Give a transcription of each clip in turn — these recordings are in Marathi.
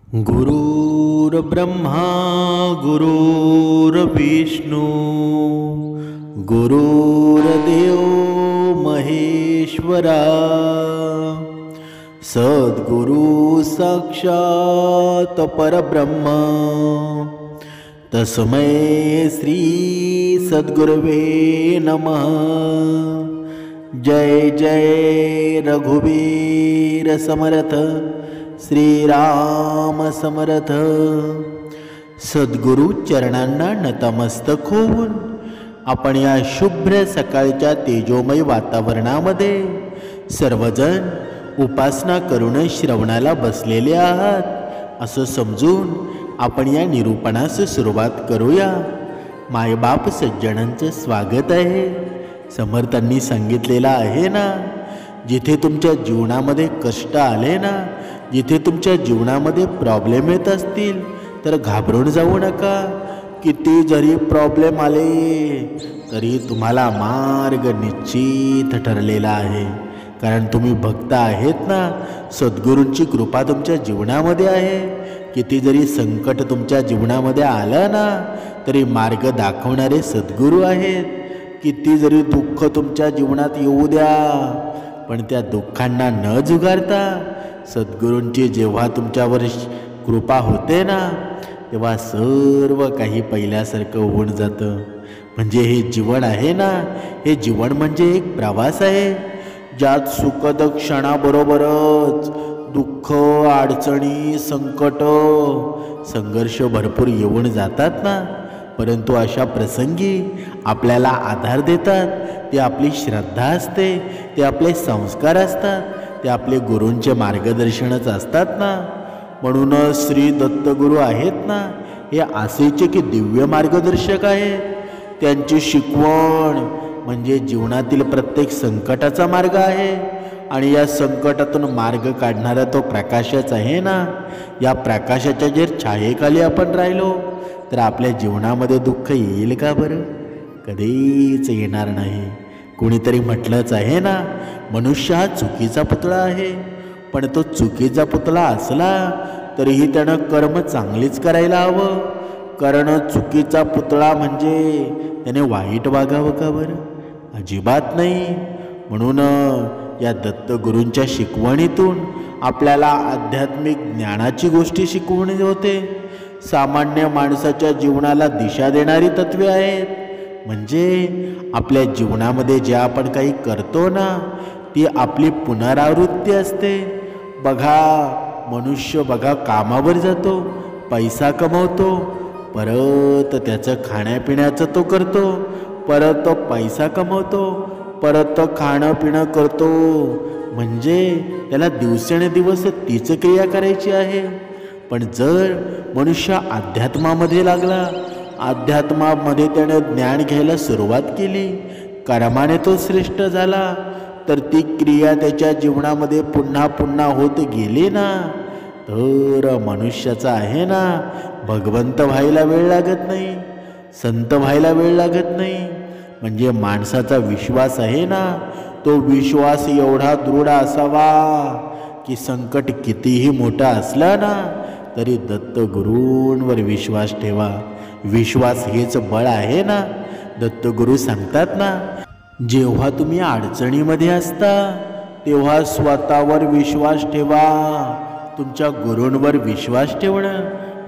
गुरुर्ब्रह्मा गुरुर्विष्णू गुरुर्देव महेश्वरा सद्गुरु साक्षात परब्रह्म तस्मै श्री सद्गुरवे नमः। जय जय रघुवीर समर्थ श्रीराम समर्थ। सद्गुरु चरणांना नतमस्तक होऊन आपण या शुभ्र सकाळच्या तेजोमय वातावरणामध्ये सर्वजण उपासना करून श्रवणाला बसलेले आहात असं समजून आपण या निरूपणास सुरुवात करूया। मायबाप सज्जनांचं स्वागत आहे। समर्थांनी सांगितलेलं आहे ना, जिथे तुमच्या जीवनामध्ये कष्ट आले ना, जिथे तुमच्या जीवनामध्ये प्रॉब्लेम येत असतील तर घाबरून जाऊ नका। किती जरी प्रॉब्लेम आले तरी तुम्हाला मार्ग निश्चित ठरलेला आहे, कारण तुम्ही भक्त आहेत ना। सद्गुरूंची कृपा तुमच्या जीवनामध्ये आहे। किती जरी संकट तुमच्या जीवनामध्ये आलं ना तरी मार्ग दाखवणारे सद्गुरू आहेत। किती जरी दुःख तुमच्या जीवनात येऊ द्या, पण त्या दुःखांना न जुगारता सद्गुरूंची जेव्हा तुमच्यावर कृपा होते ना, तेव्हा सर्व काही पहिल्यासारखं होऊन जातं। म्हणजे हे जीवन आहे ना, हे जीवन म्हणजे एक प्रवास आहे, ज्यात सुखद क्षणाबरोबरच दुःख, अडचणी, संकट, संघर्ष भरपूर येऊन जातात ना। परंतु अशा प्रसंगी आपल्याला आधार देतात ते आपली श्रद्धा असते, ते आपले संस्कार असतात, ते आपले गुरूंचे मार्गदर्शनच असतात ना। म्हणूनच श्री दत्तगुरू आहेत ना, हे असेचे की दिव्य मार्गदर्शक आहेत। त्यांची शिकवण म्हणजे जीवनातील प्रत्येक संकटाचा मार्ग आहे, आणि या संकटातून मार्ग काढणारा तो प्रकाशच आहे ना। या प्रकाशाच्या जर छायेखाली आपण राहिलो तर आपल्या जीवनामध्ये दुःख येईल का बरं? कधीच येणार नाही। कोणीतरी म्हटलंच आहे ना, मनुष्य हा चुकीचा पुतळा आहे, पण तो चुकीचा पुतळा असला तरीही त्यानं कर्म चांगलीच करायला हवं। कारण चुकीचा पुतळा म्हणजे त्याने वाईट वागावं का बरं? अजिबात नाही। म्हणून या दत्तगुरूंच्या शिकवणीतून आपल्याला आध्यात्मिक ज्ञानाची गोष्टी शिकवून होते। सामान्य माणसाच्या जीवनाला दिशा देणारी तत्वे आहेत। म्हणजे आपल्या जीवनामध्ये जे आपण काही करतो ना, ती आपली पुनरावृत्ती असते। बघा, मनुष्य बघा कामावर जातो, पैसा कमवतो, परत त्याचं खाण्यापिण्याचं तो करतो, परत पैसा कमवतो, परत खाणं पिणं करतो। म्हणजे त्याला दिवसेंदिवस तीच क्रिया करायची आहे। पण जर मनुष्य अध्यात्मामध्ये लागला, अध्यात्मामध्ये त्याने ज्ञान घ्यायला सुरुवात केली, कर्माने तो श्रेष्ठ झाला, तर ती क्रिया त्याच्या जीवनामध्ये पुन्हा पुन्हा होत गेली ना, तर मनुष्याचा आहे ना, भगवंत व्हायला वेळ लागत नाही, संत व्हायला वेळ लागत नाही। म्हणजे माणसाचा विश्वास आहे ना, तो विश्वास एवढा दृढ असावा की संकट कितीही मोठा असला ना तरी दत्तगुरूंवर विश्वास ठेवा। विश्वास हेच बळ आहे ना। दत्तगुरू सांगतात ना, जेव्हा तुम्ही अडचणीमध्ये असता तेव्हा स्वतःवर विश्वास ठेवा। तुमच्या गुरूंवर विश्वास ठेवणं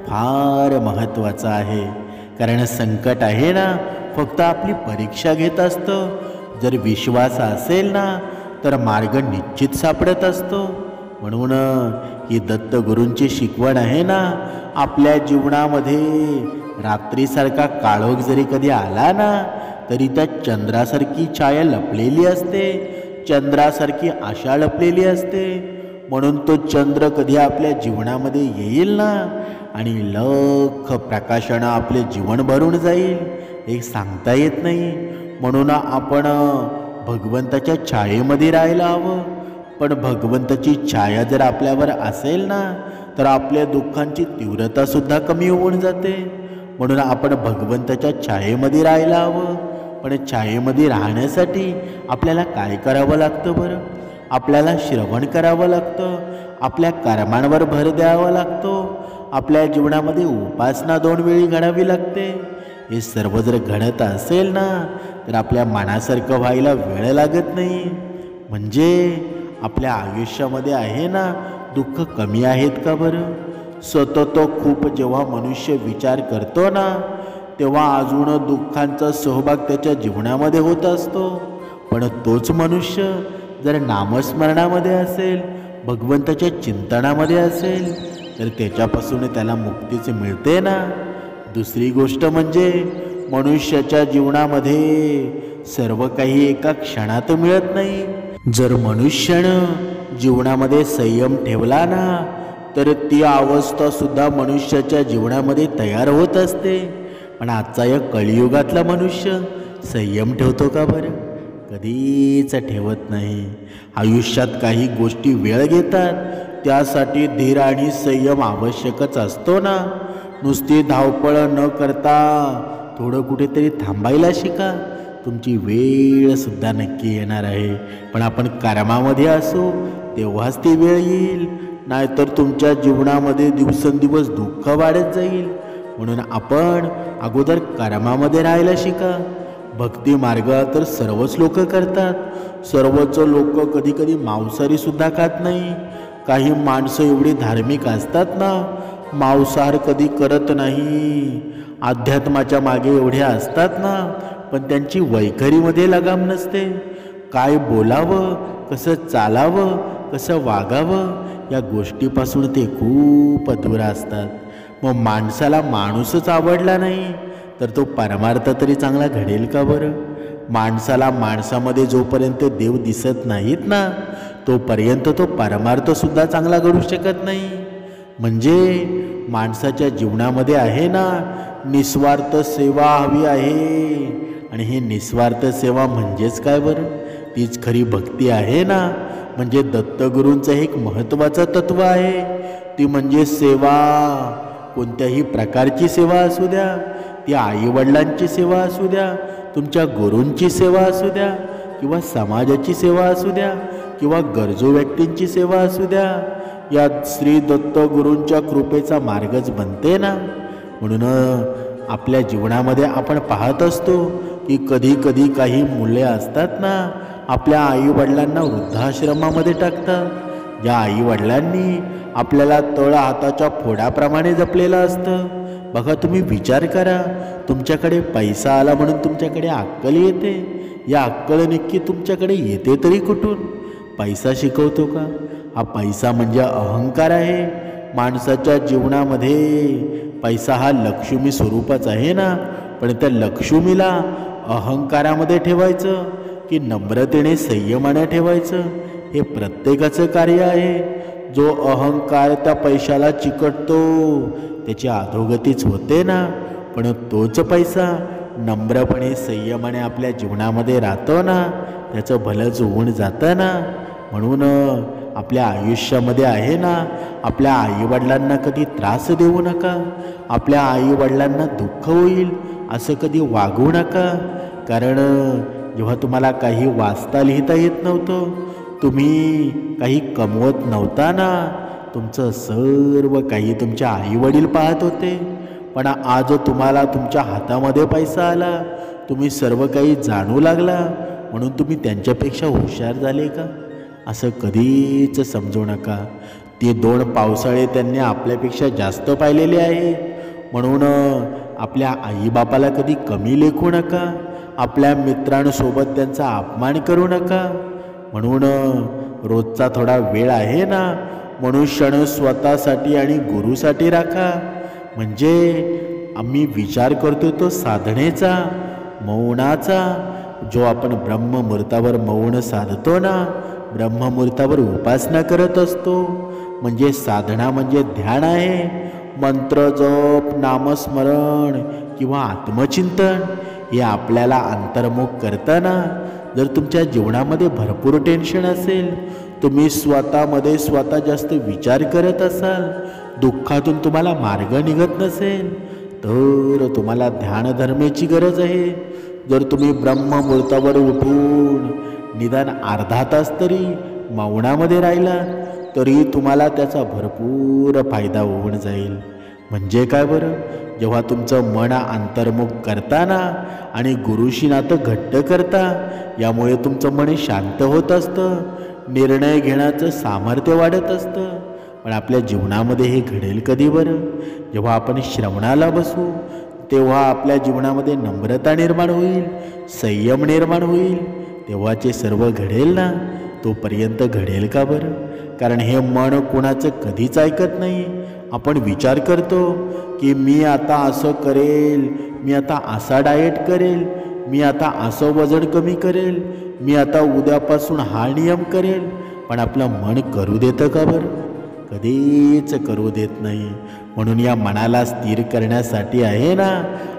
फार महत्त्वाचं आहे, कारण संकट आहे ना फक्त आपली परीक्षा घेत असतं। जर विश्वास असेल ना तर मार्ग निश्चित सापडत असतो। म्हणून ही दत्तगुरूंची शिकवण आहे ना, आपल्या जीवनामध्ये रात्रीसारखा काळोख जरी कधी आला ना तरी त्या चंद्रासारखी छाया लपलेली असते, चंद्रासारखी आशा लपलेली असते। म्हणून तो चंद्र कधी आपल्या जीवनामध्ये येईल ना आणि लख प्रकाशानं आपले जीवन भरून जाईल, हे सांगता येत नाही। म्हणून आपण भगवंताच्या छायेमध्ये राहायला हवं। पण भगवंताची छाया जर आपल्यावर असेल ना तर आपल्या दुःखांची तीव्रतासुद्धा कमी होऊन जाते। म्हणून आपण भगवंताच्या छायेमध्ये राहायला हवं। पण छायेमध्ये राहण्यासाठी आपल्याला काय करावं लागतं बरं? आपल्याला श्रवण करावं लागतं, आपल्या कर्मांवर भर द्यावा लागतो, आपल्या जीवनामध्ये उपासना 2 वेळी घडावी लागते. हे सर्व जर घडत असेल ना तर आपल्या मनासारखं व्हायला वेळ लागत नाही. म्हणजे आपल्या आयुष्यामध्ये आहे ना दुःख कमी आहेत का बरं? सतत खूप जेव्हा मनुष्य विचार करतो ना तेव्हा अजून दुःखांचा सहभाग त्याच्या जीवनामध्ये होत असतो. पण तोच मनुष्य जर नामस्मरणामध्ये असेल, भगवंताच्या चिंतनामध्ये असेल तर त्याच्यापासून त्याला मुक्तीच मिळते ना. दुसरी गोष्ट म्हणजे मनुष्याच्या जीवनामध्ये सर्व काही एका क्षणात मिळत नाही. जर मनुष्यानं जीवनामध्ये संयम ठेवला ना तर ती अवस्था सुद्धा मनुष्याच्या जीवनामध्ये तयार होत असते. पण आजचा या कलियुगातला मनुष्य संयम ठेवतो का बरं? कधीच ठेवत नाही. आयुष्यात काही गोष्टी वेळ घेतात, त्यासाठी धीर आणि संयम आवश्यकच असतो ना. नुसती धावपळ न करता थोडं कुठेतरी थांबायला शिका. तुमची वेळ सुद्धा नक्की येणार आहे. पण आपण कर्मामध्ये असू तेव्हाच ती वेळ येईल, नाहीतर तुमच्या जीवनामध्ये दिवसेंदिवस दुःख वाढत जाईल. म्हणून आपण अगोदर कर्मामध्ये राहायला शिका. भक्ती मार्ग तर सर्वच लोक करतात. सर्वच लोक कधी कधी मांसाहारी सुद्धा खात नाही. काही माणसं एवढी धार्मिक असतात ना, मांसाहार कधी करत नाही. अध्यात्माच्या मागे एवढे असतात ना, पण त्यांची वैखरीमध्ये लगाम नसते. काय बोलावं, कसं चालावं, कसं वागावं या गोष्टीपासून ते खूप दूर असतात. मग माणसाला माणूसच आवडला नाही तर तो परमार्थ तरी चांगला घडेल का बरं? माणसाला माणसामध्ये जोपर्यंत देव दिसत नाहीत ना तोपर्यंत तो परमार्थ सुद्धा चांगला घडू शकत नाही. म्हणजे माणसाच्या जीवनामध्ये आहे ना निस्वार्थ सेवा हवी आहे. आणि हे निस्वार्थ सेवा म्हणजेच काय बरं? तीच खरी भक्ती आहे ना. म्हणजे दत्तगुरूंचं एक महत्त्वाचं तत्व आहे, ती म्हणजे सेवा. कोणत्याही प्रकारची सेवा असू द्या, ती आईवडिलांची सेवा असू द्या, तुमच्या गुरूंची सेवा असू द्या, किंवा समाजाची सेवा असू द्या, किंवा गरजू व्यक्तींची सेवा असू द्या, या श्री दत्त गुरूंच्या कृपेचा मार्गच बनते ना. म्हणून आपल्या जीवनामध्ये आपण पाहत असतो की कधी कधी काही मुले असतात ना आपल्या आईवडिलांना वृद्धाश्रमामध्ये टाकतात. ज्या आईवडिलांनी आपल्याला तळ हाताच्या फोडाप्रमाणे जपलेलं असतं. बघा, तुम्ही विचार करा, तुमच्याकडे पैसा आला म्हणून तुमच्याकडे अक्कल येते. या अक्कल नक्की तुमच्याकडे येते तरी कुठून? पैसा शिकवतो का? हा पैसा म्हणजे अहंकार आहे. माणसाच्या जीवनामध्ये पैसा हा लक्ष्मी स्वरूपाच आहे ना. पण त्या लक्ष्मीला अहंकारामध्ये ठेवायचं की नम्रतेने संयमाने ठेवायचं हे प्रत्येकाचं कार्य आहे. जो अहंकार त्या पैशाला चिकटतो त्याची अधोगतीच होते ना. पण तोच पैसा नम्रपणे संयमाने आपल्या जीवनामध्ये राहतो ना, त्याचं भलंच होऊन जातं ना. म्हणून आपल्या आयुष्यामध्ये आहे ना आपल्या आईवडिलांना कधी त्रास देऊ नका. आपल्या आईवडिलांना दुःख होईल असं कधी वागू नका. कारण जेव्हा तुम्हाला काही वाचता लिहिता येत नव्हतं, तुम्ही काही कमवत नव्हता ना, तुमचं सर्व काही तुमचे आईवडील पाहत होते. पण आज तुम्हाला तुमच्या हातामध्ये पैसा आला, तुम्ही सर्व काही जाणू लागला म्हणून तुम्ही त्यांच्यापेक्षा हुशार झाले का? असं कधीच समजू नका. ते 2 पावसाळे त्यांनी आपल्यापेक्षा जास्त पाहिलेले आहे. म्हणून आपल्या आईबापाला कधी कमी लेखू नका. आपल्या मित्रांसोबत त्यांचा अपमान करू नका. म्हणून रोजचा थोडा वेळ आहे ना मनुष्यानं स्वतःसाठी आणि गुरुसाठी राखा. म्हणजे आम्ही विचार करतो तो साधनेचा, मौनाचा. जो आपण ब्रह्ममुहूर्तावर मौन साधतो ना, ब्रह्ममुहूर्तावर उपासना करत असतो, म्हणजे साधना म्हणजे ध्यान आहे. मंत्र जप, नामस्मरण किंवा आत्मचिंतन हे आपल्याला अंतर्मुख करताना जर तुमच्या जीवनामध्ये भरपूर टेन्शन असेल, तुम्ही स्वतःमध्ये स्वतः जास्त विचार करत असाल, दुःखातून तुम्हाला मार्ग निघत नसेल, तर तुम्हाला ध्यानधर्मेची गरज आहे. जर तुम्ही ब्रह्ममुहूर्तावर उठून निदान अर्धा तास तरी मौनामध्ये राहिला तरी तुम्हाला त्याचा भरपूर फायदा होऊन जाईल. म्हणजे काय बरं, जेव्हा तुमचं मन अंतर्मुख करताना आणि गुरुशी नातं घट्ट करता, यामुळे तुमचं मन शांत होत असतं, निर्णय घेण्याचं सामर्थ्य वाढत असतं. पण आपल्या जीवनामध्ये हे घडेल कधी बरं? जेव्हा आपण श्रवणाला बसू तेव्हा आपल्या जीवनामध्ये नम्रता निर्माण होईल, संयम निर्माण होईल, तेव्हाचे सर्व घडेल ना. तोपर्यंत घडेल का बरं? कारण हे मन कोणाचं कधीच ऐकत नाही. आपण विचार करतो की मी आता असं करेल, मी आता असा डाएट करेल, मी आता असं वजन कमी करेल, मी आता उद्यापासून हा नियम करेल. पण आपलं मन करू देतं का बरं? कधीच करू देत नाही. म्हणून या मनाला स्थिर करण्यासाठी आहे ना,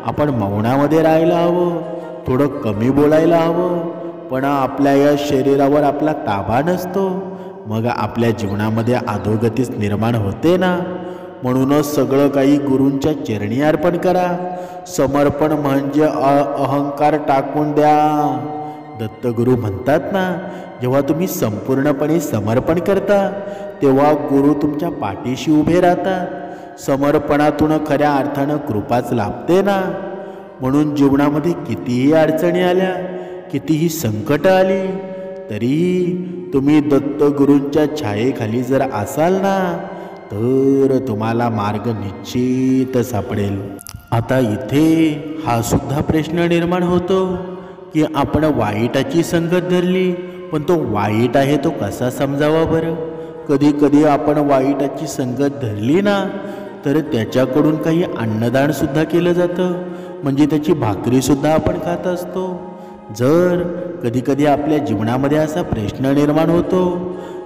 आपण मौनामध्ये राहायला हवं, थोडं कमी बोलायला हवं. पण आपल्या या शरीरावर आपला ताबा नसतो, मग आपल्या जीवनामध्ये अधोगतीच निर्माण होते ना. म्हणूनच सगळं काही गुरूंच्या चरणी अर्पण करा. समर्पण म्हणजे अहंकार टाकून द्या. दत्तगुरू म्हणतात ना, जेव्हा तुम्ही संपूर्णपणे समर्पण करता तेव्हा गुरु तुमच्या पाठीशी उभे राहतात. समर्पणातून खऱ्या अर्थानं कृपाच लाभते ना. म्हणून जीवनामध्ये कितीही अडचणी आल्या, कितीही संकट आली, तरीही तुम्ही दत्तगुरूंच्या छायेखाली जर असाल ना, तर तुम्हाला मार्ग निश्चित सापडेल. आता इथे हा सुद्धा प्रश्न निर्माण होतो की आपण वाईटाची संगत धरली, पण तो वाईट आहे तो कसा समजावा बरं? कधी कधी आपण वाईटाची संगत धरली ना, तर त्याच्याकडून काही अन्नदान सुद्धा केलं जातं, म्हणजे त्याची भाकरीसुद्धा आपण खात असतो. जर कधी कधी आपल्या जीवनामध्ये असा प्रश्न निर्माण होतो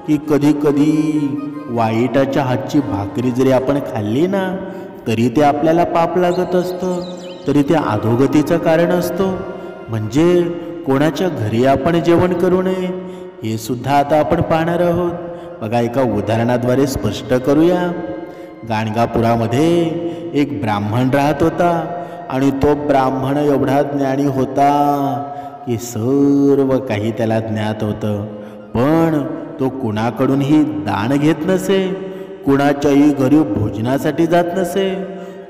की कधी कधी वाईटाच्या हातची भाकरी जरी आपण खाल्ली ना, तरी ते आपल्याला पाप लागत असतं, तरी ते अधोगतीचं कारण असतो. म्हणजे कोणाच्या घरी आपण जेवण करू नये हे सुद्धा आता आपण पाहणार आहोत. बघा, एका उदाहरणाद्वारे स्पष्ट करूया. गाणगापुरामध्ये एक ब्राह्मण राहत होता आणि तो ब्राह्मण एवढा ज्ञानी होता की सर्व काही त्याला ज्ञात होतं. पण तो कुणाकडूनही दान घेत नसे, कुणाच्याही घरी भोजनासाठी जात नसे,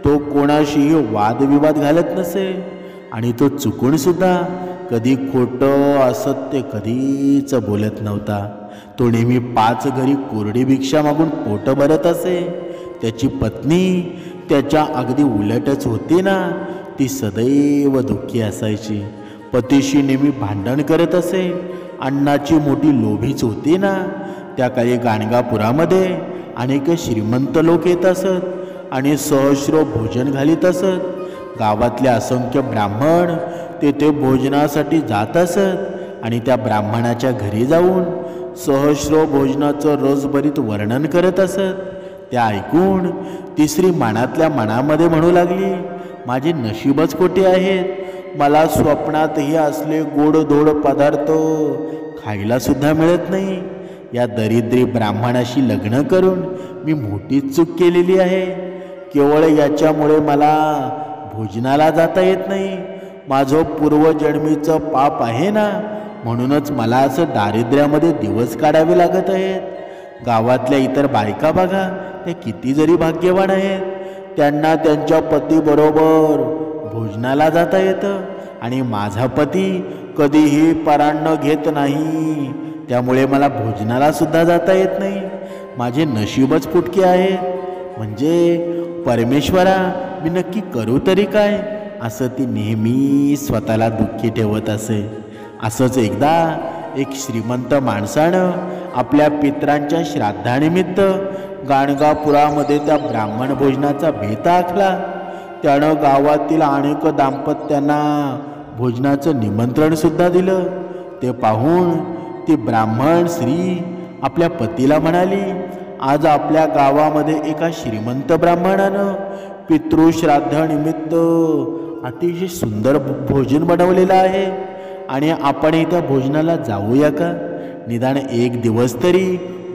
तो कोणाशीही वादविवाद घालत नसे, आणि तो चुकून सुद्धा कधी खोटं असत्य कधीच बोलत नव्हता. तो नेहमी 5 घरी कोरडी भिक्षा मागून पोट भरत असे. त्याची पत्नी त्याच्या अगदी उलटच होती ना, ती सदैव दुःखी असायची, पतीशी नेहमी भांडण करत असे, अन्नाची मोठी लोभीच होती ना. त्या काळी गाणगापुरामध्ये अनेक श्रीमंत लोक येत असत आणि सहस्र भोजन घालीत असत. गावातले असंख्य ब्राह्मण तेथे भोजनासाठी जात असत आणि त्या ब्राह्मणाच्या घरी जाऊन सहस्र भोजनाचं रसभरीत वर्णन करत असत. त्या ऐकून तिसरी मनातल्या मनामध्ये म्हणू लागली, माझे नशीबच खोटे आहेत, मला स्वप्नातही असले गोडधोड पदार्थ खायला सुद्धा मिळत नाही. या दरिद्री ब्राह्मणाशी लग्न करून मी मोठी चूक केलेली आहे. केवळ याच्यामुळे मला भोजनाला जाता येत नाही. माझं पूर्वजन्मीचं पाप आहे ना, म्हणूनच मला असं दारिद्र्यामध्ये दिवस काढावे लागत आहेत. गावातल्या इतर बायका बघा, त्या किती जरी भाग्यवान आहेत, त्यांना त्यांच्या पतीबरोबर भोजनाला जाता येतं आणि माझा पती कधीही परान्न घेत नाही, त्यामुळे मला भोजनाला सुद्धा जाता येत नाही. माझे नशीबच फुटके आहेत. म्हणजे परमेश्वरा, मी नक्की करू तरी काय, असं ती नेहमी स्वतःला दुःखी ठेवत असे. असंच एकदा एक श्रीमंत माणसानं आपल्या पितरांच्या श्राद्धानिमित्त गाणगापुरामध्ये त्या ब्राह्मण भोजनाचा बेत आखला. त्यानं गावातील अनेक दाम्पत्यांना भोजनाचं निमंत्रण सुद्धा दिलं. ते पाहून ती ब्राह्मण स्त्री आपल्या पतीला म्हणाली, आज आपल्या गावामध्ये एका श्रीमंत ब्राह्मणानं पितृश्राद्धानिमित्त अतिशय सुंदर भोजन बनवलेलं आहे आणि आपण त्या भोजनाला जाऊया का? निदान एक दिवस तरी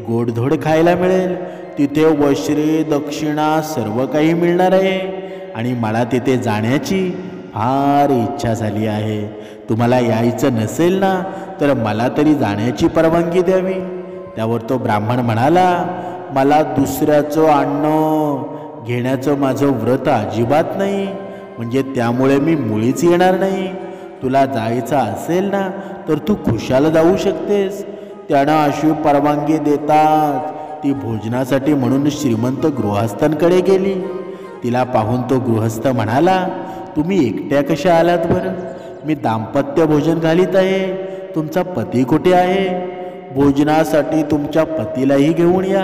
गोडधोड खायला मिळेल. तिथे वस्त्रे दक्षिणा सर्व काही मिळणार आहे आणि मला तिथे जाण्याची फार इच्छा झाली आहे. तुम्हाला यायचं नसेल ना, तर मला तरी जाण्याची परवानगी द्यावी. त्यावर तो ब्राह्मण म्हणाला, मला दुसऱ्याचं अन्न घेण्याचं माझं व्रत अजिबात नाही, म्हणजे त्यामुळे मी मुळीच येणार नाही. तुला जायचं असेल ना तर तू खुशाल जाऊ शकतेस. त्यानं अशी परवानगी देताच ती भोजनासाठी म्हणून श्रीमंत गृहस्थांकडे गेली. तिला पाहून तो गृहस्थ म्हणाला, तुम्ही एकट्या कशा आलात बरं? मी दाम्पत्य भोजन घालीत आहे. तुमचा पती कुठे आहे? भोजनासाठी तुमच्या पतीलाही घेऊन या.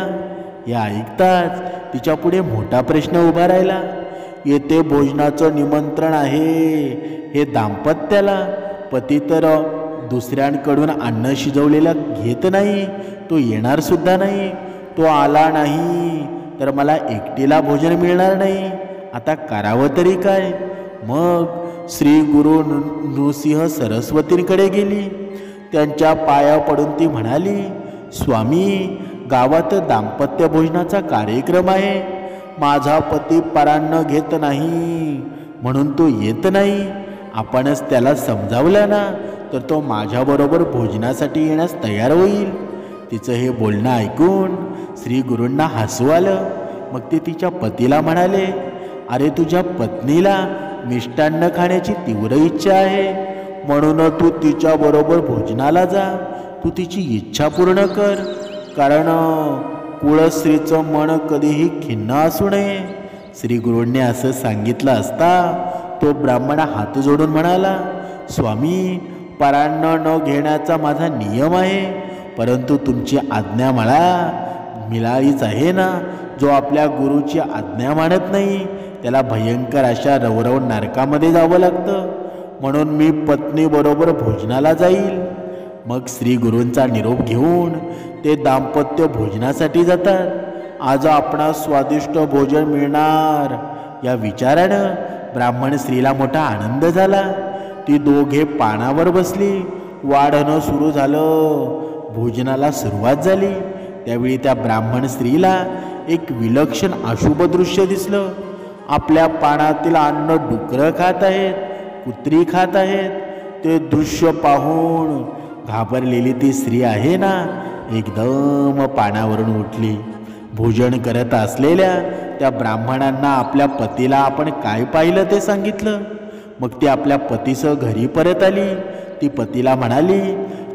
हे ऐकताच तिच्या पुढे मोठा प्रश्न उभा राहिला. येथे भोजनाचं निमंत्रण आहे हे दाम्पत्याला, पती तर दुसऱ्यांकडून अन्न शिजवलेलं घेत नाही, तो येणार सुद्धा नाही. तो आला नाही तर मला एकटीला भोजन मिळणार नाही. आता करावं तरी काय? मग श्री गुरु नृसिंह सरस्वतींकडे गेली. त्यांच्या पाया पडून ती म्हणाली, स्वामी, गावात दाम्पत्य भोजनाचा कार्यक्रम आहे. माझा पती परान्न घेत नाही म्हणून तो येत नाही. आपणच त्याला समजावलं ना तर तो माझ्याबरोबर भोजनासाठी येण्यास तयार होईल. तिचं हे बोलणं ऐकून श्री गुरूंना हसू आलं. मग ते तिच्या पतीला म्हणाले, अरे तुझ्या पत्नीला मिष्टान्न खाण्याची तीव्र इच्छा आहे, म्हणून तू तिच्याबरोबर भोजनाला जा. तू तिची इच्छा पूर्ण कर, कारण कुळस्त्रीचं मन कधीही खिन्न असू नये. श्री गुरूंनी असं सांगितलं असता तो ब्राह्मण हात जोडून म्हणाला, स्वामी, परान्न न घेण्याचा माझा नियम आहे, परंतु तुमची आज्ञा मला मिळालीच आहे ना. जो आपल्या गुरुची आज्ञा मानत नाही त्याला भयंकर अशा रवरव नरकामध्ये जावं लागतं. म्हणून मी पत्नीबरोबर भोजनाला जाईल. मग श्री गुरूंचा निरोप घेऊन ते दाम्पत्य भोजनासाठी जातात. आज आपणास स्वादिष्ट भोजन मिळणार या विचारानं ब्राह्मण स्त्रीला मोठा आनंद झाला. ती दोघे पानावर बसली. वाढणं सुरू झालं. भोजनाला सुरुवात झाली. त्यावेळी त्या ब्राह्मण स्त्रीला एक विलक्षण अशुभ दृश्य दिसलं. आपल्या पानातील अन्न डुकरं खात आहेत, कुत्री खात आहेत. ते दृश्य पाहून घाबरलेली ती स्त्री आहे ना, एकदम पानावरून उठली. भोजन करत असलेल्या त्या ब्राह्मणांना आपल्या पतीला आपण काय पाहिलं ते सांगितलं. मग ती आपल्या पतीसह घरी परत आली. ती पतीला म्हणाली,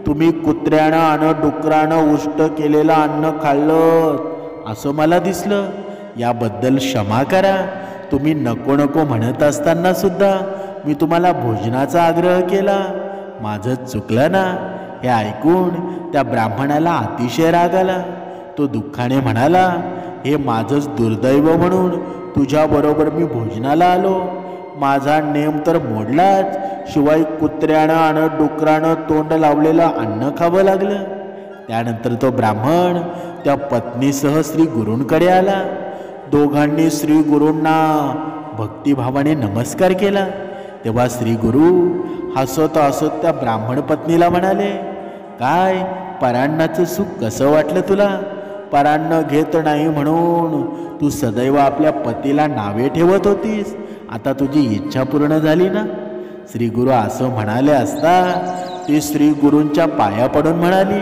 तुम्ही कुत्र्यानं आणि डुकरानं उष्ट केलेलं अन्न खाल्लं असं मला दिसलं. याबद्दल क्षमा करा. तुम्ही नको नको म्हणत असताना सुद्धा मी तुम्हाला भोजनाचा आग्रह केला. माझं चुकलं ना. हे ऐकून त्या ब्राह्मणाला अतिशय राग आला. तो दुःखाने म्हणाला, हे माझंच दुर्दैव म्हणून तुझ्याबरोबर मी भोजनाला आलो. माझा नेम तर मोडलाच, शिवाय कुत्र्यानं आणि डुकरानं तोंड लावलेलं अन्न खावं लागलं. त्यानंतर तो ब्राह्मण त्या पत्नीसह श्री गुरूंकडे आला. दोघांनी श्री गुरूंना भक्तिभावाने नमस्कार केला. तेव्हा श्री गुरु हसत हसत त्या ब्राह्मण पत्नीला म्हणाले, काय परान्नाचं सुख कसं वाटलं तुला? परान्न घेत नाही म्हणून तू सदैव आपल्या पतीला नावे ठेवत होतीस. आता तुझी इच्छा पूर्ण झाली ना. श्री गुरु असं म्हणाले असता ती श्री गुरूंच्या पाया पडून म्हणाली,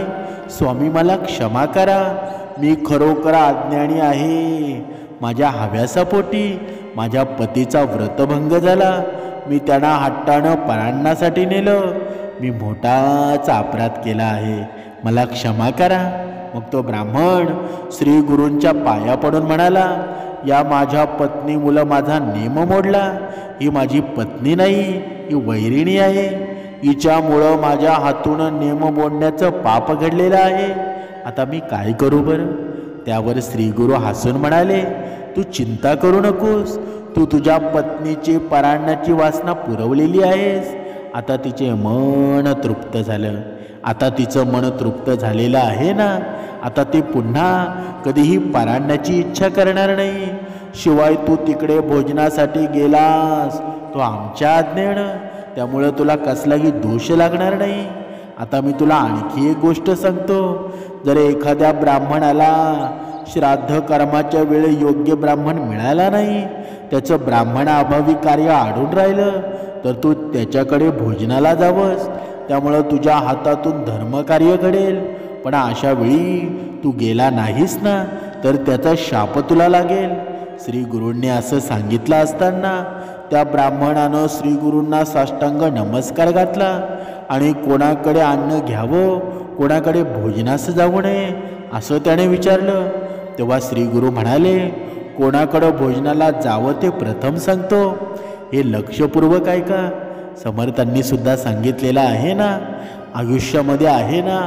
स्वामी, मला क्षमा करा. मी खरोखर अज्ञानी आहे. माझ्या हव्यासापोटी माझ्या पतीचा व्रतभंग झाला. मी त्यांना हट्टानं परान्नासाठी नेलं. मी मोठाच अपराध केला आहे. मला क्षमा करा. मग तो ब्राह्मण श्री गुरूंच्या पाया पडून म्हणाला, या माझ्या पत्नीमुळं माझा नेम मोडला. ही माझी पत्नी नाही, ही वैरिणी आहे. हिच्यामुळं माझ्या हातून नेम मोडण्याचं पाप घडलेलं आहे. आता मी काय करू बरं? त्यावर श्री गुरु हसून म्हणाले, तू चिंता करू नकोस. तू तुझ्या पत्नीची परान्नाची वासना पुरवलेली आहेस. आता तिचे मन तृप्त झालं. आता तिचं मन तृप्त झालेलं आहे ना. आता ती पुन्हा कधीही परान्नाची इच्छा करणार नाही. शिवाय तू तिकडे भोजनासाठी गेलास तो आमच्या आज्ञेनं, त्यामुळे तुला कसलाही दोष लागणार नाही. आता मी तुला आणखी एक गोष्ट सांगतो. जर एखाद्या ब्राह्मणाला श्राद्ध कर्माच्या वेळी योग्य ब्राह्मण मिळाला नाही, त्याचं ब्राह्मणाअभावी कार्य आढळून राहिलं, तर तू त्याच्याकडे भोजनाला जावंस. त्यामुळं तुझ्या हातातून धर्मकार्य घडेल. पण अशा वेळी तू गेला नाहीस ना तर त्याचा शाप तुला लागेल. श्री गुरूंनी असं सांगितलं असताना त्या ब्राह्मणानं श्री गुरूंना साष्टांग नमस्कार घातला आणि कोणाकडे अन्न घ्यावं, कोणाकडे भोजनास जाऊ नये असं त्याने विचारलं. तेव्हा श्री गुरु म्हणाले, कोणाकडं भोजनाला जावं ते प्रथम सांगतो. हे लक्षपूर्वक ऐका. समर्थांनी सुद्धा सांगितलेलं आहे ना, आयुष्यामध्ये आहे ना,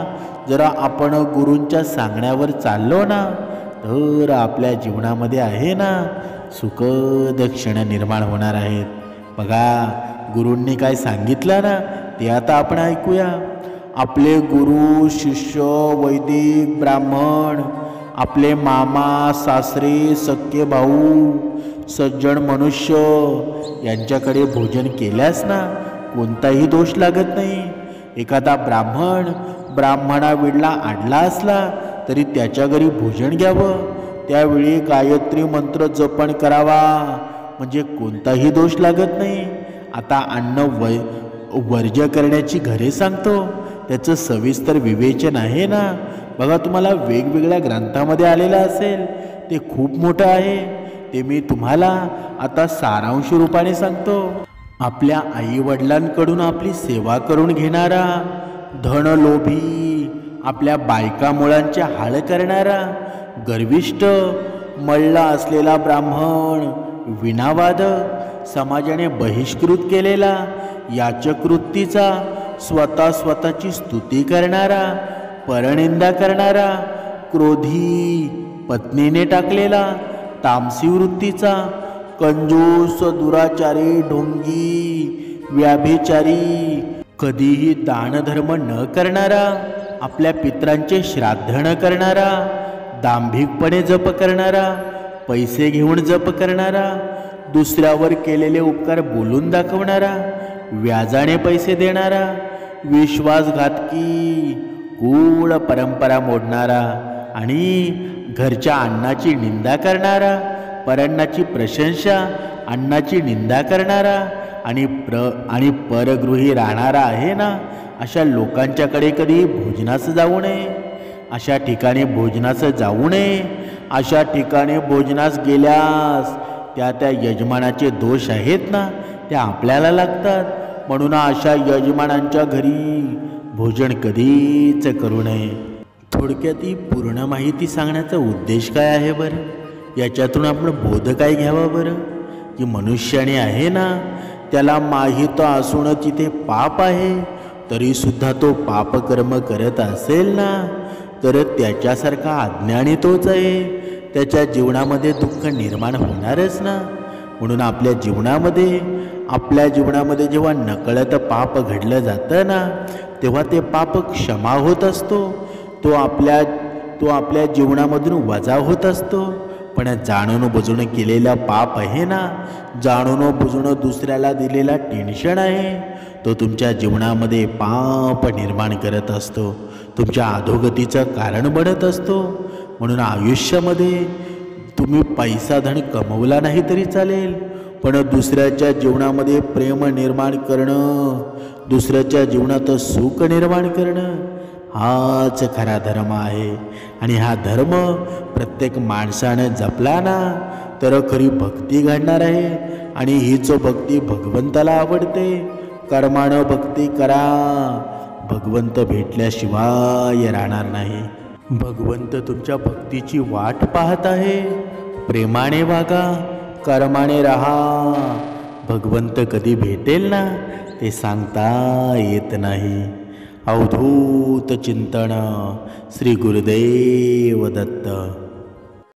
जरा आपण गुरूंच्या सांगण्यावर चाललो ना तर आपल्या जीवनामध्ये आहे ना सुखद क्षण निर्माण होणार आहेत. बघा गुरूंनी काय सांगितलं ना ते आता आपण ऐकूया. आपले गुरु, शिष्य, वैदिक, ब्राह्मण, आपले मामा, सासरे, सख्खे भाऊ, सज्जन मनुष्य यांच्याकडे भोजन केल्यास ना कोणताही दोष लागत नाही. एखादा ब्राह्मणा वेळला आडला असला तरी त्याच्या घरी भोजन घ्यावं. त्यावेळी गायत्री मंत्र जपण करावा म्हणजे कोणताही दोष लागत नाही. आता अन्न वर्ज्य करण्याची घरे सांगतो, त्याचं सविस्तर विवेचन आहे ना. बघा तुम्हाला वेगवेगळ्या ग्रंथामध्ये आलेलं असेल, ते खूप मोठं आहे. ते मी तुम्हाला आता सारांश रूपाने सांगतो. आपल्या आईवडिलांकडून आपली सेवा करून घेणारा, धनलोभी, आपल्या बायका मुलांचे हाळ करणारा, गर्विष्ठ, मल्ला असलेला ब्राह्मण, विनावाद, समाजाने बहिष्कृत केलेला, याचकृतीचा, स्वतःची स्तुती करणारा, परनिंदा करणारा, क्रोधी, पत्नीने टाकलेला, तामसी वृत्तीचा, कंजूस, दुराचारी, ढोंगी, व्याभिचारी, कधीही दानधर्म न करणारा, आपल्या पितरांचे श्राद्ध न करणारा, दांभिकपणे जप करणारा, पैसे घेऊन जप करणारा, दुसऱ्यावर केलेले उपकार बोलून दाखवणारा, व्याजाने पैसे देणारा, विश्वासघातकी, कूळ परंपरा मोडणारा आणि घरच्या अन्नाची निंदा करणारा, परअन्नाची प्रशंसा, अन्नाची निंदा करणारा आणि परगृही राहणारा आहे ना, अशा लोकांच्याकडे कधी भोजनास जाऊ नये. अशा ठिकाणी भोजनास जाऊ नये. अशा ठिकाणी भोजनास गेल्यास त्या यजमानाचे दोष आहेत ना ते आपल्याला लागतात. म्हणून अशा यजमानांच्या घरी भोजन कधीच करू नये. थोडक्यात ही पूर्ण माहिती सांगण्याचा उद्देश काय आहे बरं? याच्यातून आपण बोध काय घ्यावा बरं? की मनुष्याने आहे ना त्याला माहीत असून तिथे पाप आहे तरीसुद्धा तो पापकर्म करत असेल ना तर त्याच्यासारखा अज्ञानी तोच आहे. त्याच्या जीवनामध्ये दुःख निर्माण होणारच ना. म्हणून आपल्या जीवनामध्ये जेव्हा नकळत पाप घडलं जातं ना तेव्हा ते पाप क्षमा होत असतो. तो आपल्या जीवनामधून वजा होत असतो. पण जाणून बुजून केलेला पाप आहे ना, जाणून बुजून दुसऱ्याला दिलेला टेन्शन आहे, तो तुमच्या जीवनामध्ये पाप निर्माण करत असतो, तुमच्या अधोगतीचं कारण बनत असतो. म्हणून आयुष्यामध्ये तुम्ही पैसा धन कमवला नाही तरी चालेल, पण दुसऱ्याच्या जीवनामध्ये प्रेम निर्माण करणं, दुसऱ्याच्या जीवनात सुख निर्माण करणं हाच खरा धर्म आहे. आणि हा धर्म प्रत्येक माणसानं जपला ना तर खरी भक्ती घडणार आहे. आणि हीच भक्ती भगवंताला आवडते. कर्मानं भक्ती करा, भगवंत भेटल्याशिवाय राहणार नाही. भगवंत तुमच्या भक्तीची वाट पाहत आहे. प्रेमाने वागा, कर्माने राहा. भगवंत कधी भेटेल ना ते सांगता येत नाही. अवधूत चिंतन. श्री गुरुदेव दत्त.